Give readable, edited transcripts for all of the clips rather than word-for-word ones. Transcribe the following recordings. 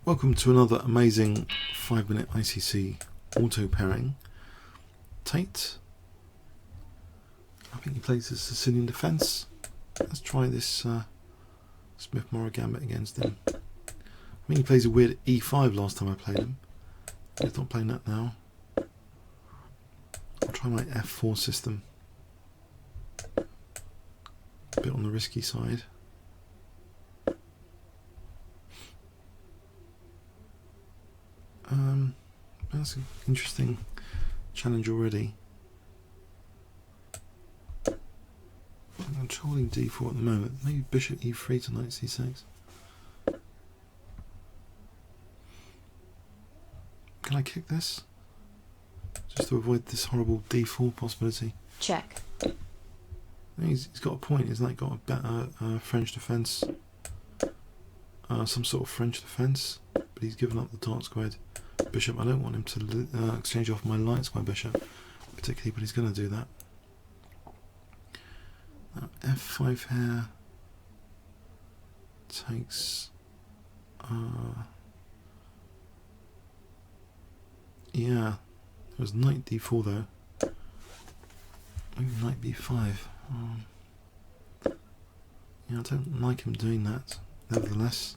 Welcome to another amazing 5-minute ICC auto pairing. Tate, I think he plays the Sicilian defence. Let's try this Smith-Morra gambit against him. I think he plays a weird e5 last time I played him. He's not playing that now. I'll try my f4 system. A bit on the risky side. That's an interesting challenge already. I'm controlling d4 at the moment. Maybe bishop e3 to knight c6. Can I kick this? Just to avoid this horrible d4 possibility. Check. He's got a point. He's like got a better French defence. Some sort of French defence. But he's given up the dark squared bishop. I don't want him to exchange off my light square bishop particularly, but he's going to do that. F5 here takes yeah, it was knight d4 though. Maybe knight b5. Yeah, I don't like him doing that. Nevertheless,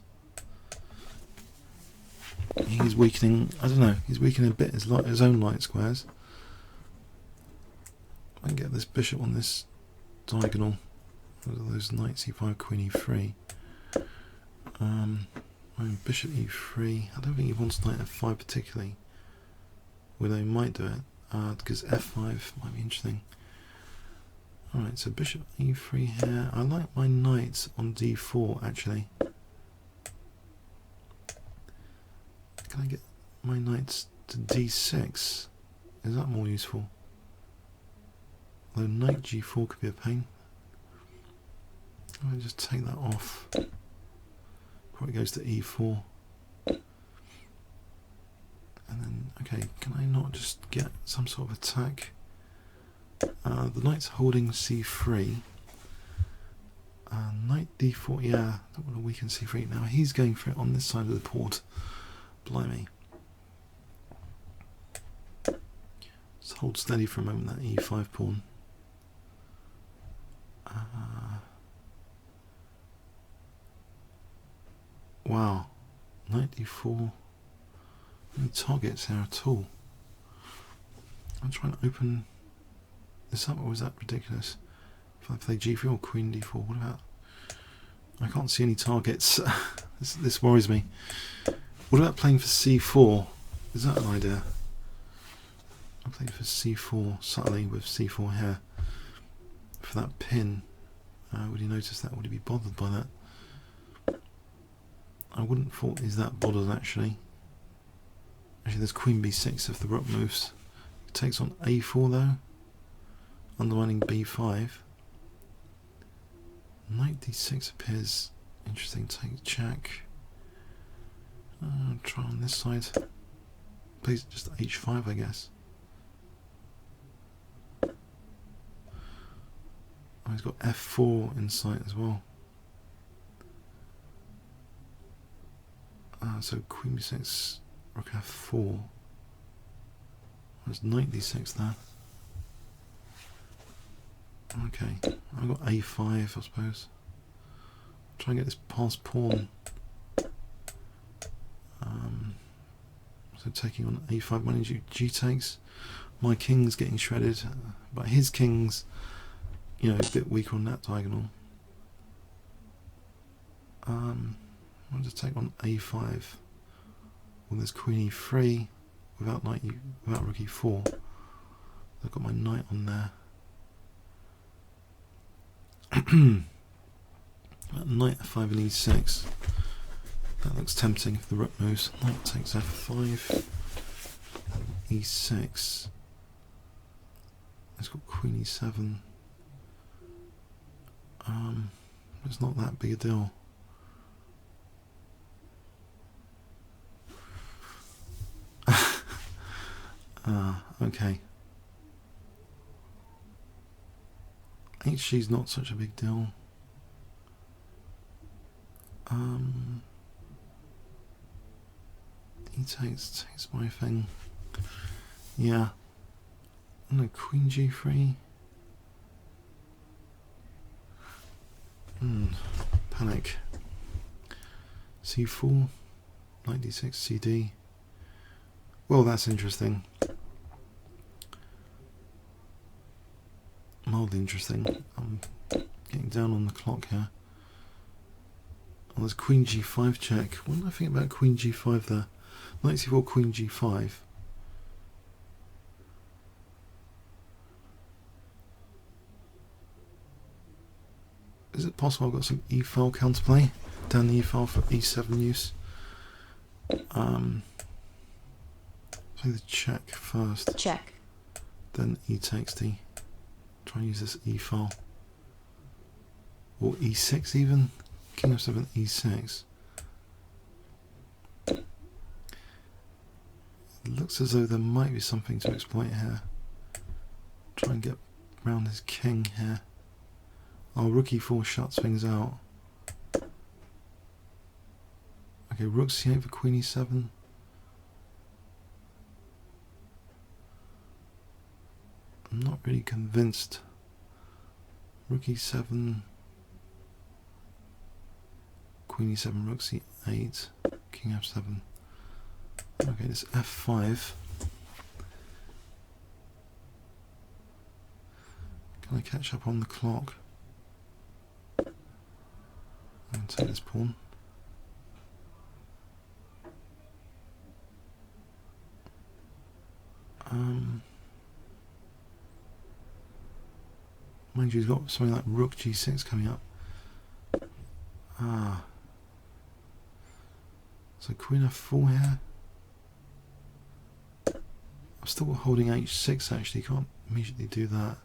he's weakening, I don't know, he's weakening a bit his own light squares. I can get this bishop on this diagonal. Those knight c5, queen e3. Bishop e3. I don't think he wants knight f5 particularly. Although he might do it, because f5 might be interesting. Alright, so bishop e3 here. I like my knight on d4 actually. Can I get my knights to d6? Is that more useful? Although knight g4 could be a pain. I'll just take that off. Probably goes to e4. And then, okay, can I not just get some sort of attack? The knight's holding c3. Knight d4, yeah, I don't want to weaken c3. Now he's going for it on this side of the board. Blimey. Just hold steady for a moment, that e5 pawn. Wow, knight d4. No targets there at all. I'm trying to open this up, or is that ridiculous? If I play g3 or queen d4, what about? I can't see any targets. This worries me. What about playing for c4? Is that an idea? I played for c4 subtly with c4 here for that pin. Would he notice that? Would he be bothered by that? I wouldn't have thought he's that bothered actually. Actually, there's queen b6 if the rook moves. It takes on a4 though, undermining b5. Knight d6 appears interesting. Take check. Try on this side. Please just h5, I guess. Oh, he's got f4 in sight as well. So queen b6, rook f4. There's knight d6 there. Okay, I've got a5, I suppose. Try and get this past pawn. So taking on a5, my g takes. My king's getting shredded, but his king's, you know, a bit weaker on that diagonal. I'll just take on a5. Well, there's queen e3 without rook e4. I've got my knight on there. Knight f5 and e6. That looks tempting if the rook moves. Knight takes f5, e6. It's got queen e7. It's not that big a deal. Okay. HG's not such a big deal. he takes my thing. Yeah. No, queen g3. Panic. c4. Knight d6, cd. Well, that's interesting. Mildly interesting. I'm getting down on the clock here. Oh, there's queen g5 check. What did I think about queen g5 there? Knight c4, queen g5. Is it possible I've got some e-file counterplay down the e-file for e7 use? Play the check first. Check. Then e takes d. Try and use this e-file. Or e6 even. King f7, e6. It looks as though there might be something to exploit here. Try and get around his king here. Oh, rook e4 shuts things out. Okay, rook c8 for queen e7. I'm not really convinced. Rook e7, queen e7, rook c8, king f7. Okay, this f5. Can I catch up on the clock? And take this pawn. Mind you, he's got something like rook g6 coming up. So queen f4 here. I'm still holding h6 actually, can't immediately do that.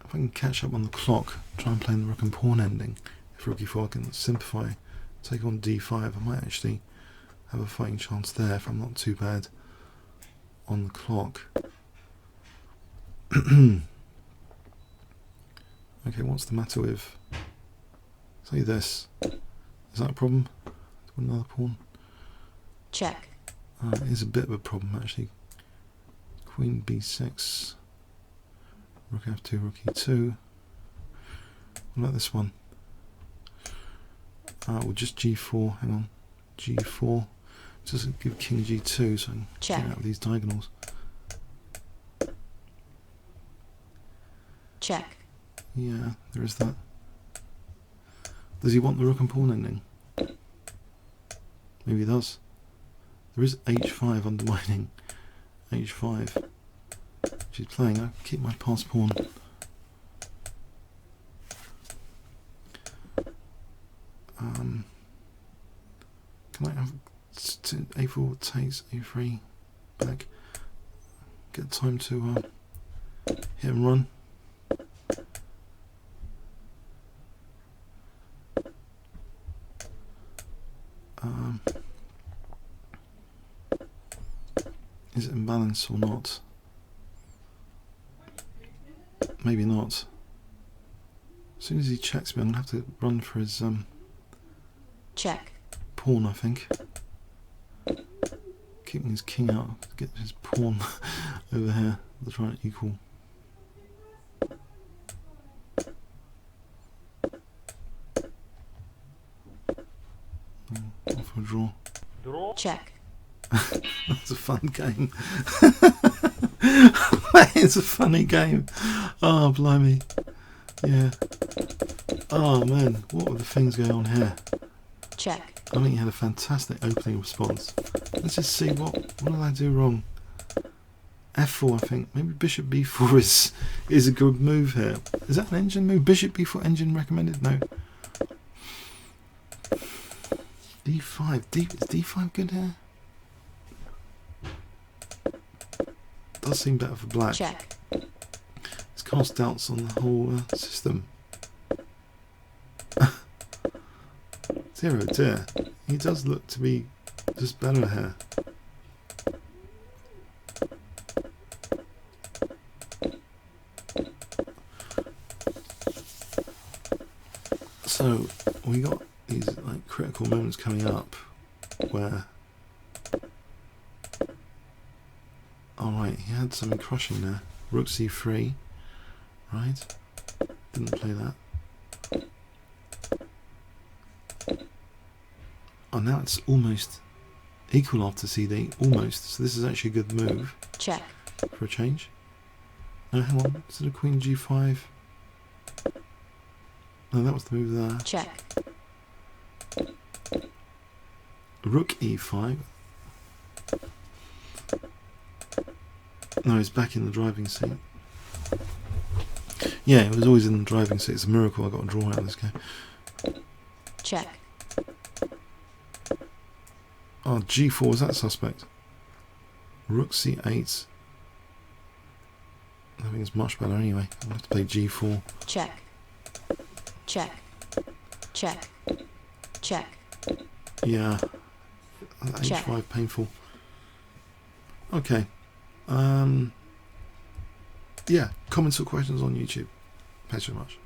If I can catch up on the clock, try and play the rook and pawn ending. If rook e4 I can simplify, take on d5, I might actually have a fighting chance there if I'm not too bad on the clock. Okay, what's the matter with, say this, is that a problem? With another pawn? Check. It is a bit of a problem actually. Queen b6, rook f2, rook e2. What about this one? Well, just g4, hang on, g4, just give king g2 so I can get out of these diagonals. Check. Yeah, there is that. Does he want the rook and pawn ending? Maybe he does. There is h5 undermining h5. She's playing. I keep my pass pawn. Can I have a4 takes a3 back? Get time to hit and run. Is it in balance or not? Maybe not. As soon as he checks me, I'm going to have to run for his check pawn, I think. Keeping his king out, get his pawn over here. They're trying to equal. Off for a draw. Check. That's a fun game. That is a funny game. Oh, blimey. Yeah. Oh, man. What were the things going on here? Check. I think he had a fantastic opening response. Let's just see what did I do wrong? F4, I think. Maybe bishop b4 is a good move here. Is that an engine move? Bishop b4 engine recommended? No. d5. Is d5 good here? Does seem better for black. Check. It's cast doubts on the whole system. Dear oh dear. He does look to be just better here. So we got these like critical moments coming up where Alright, he had something crushing there. Rook c3. Right. Didn't play that. Oh, now it's almost equal after CD. Almost. So this is actually a good move. Check. For a change. No, hang on. Is it a queen g5? No, that was the move there. Check. Rook e5. No, he's back in the driving seat. Yeah, it was always in the driving seat. It's a miracle I got a draw out of this game. Check. Oh, g4, is that suspect? Rook c8. I think it's much better anyway. I'll have to play g4. Check. Check. Check. Check. Yeah. Check. h5, painful. Okay. Yeah, comments or questions on YouTube. Thanks very much.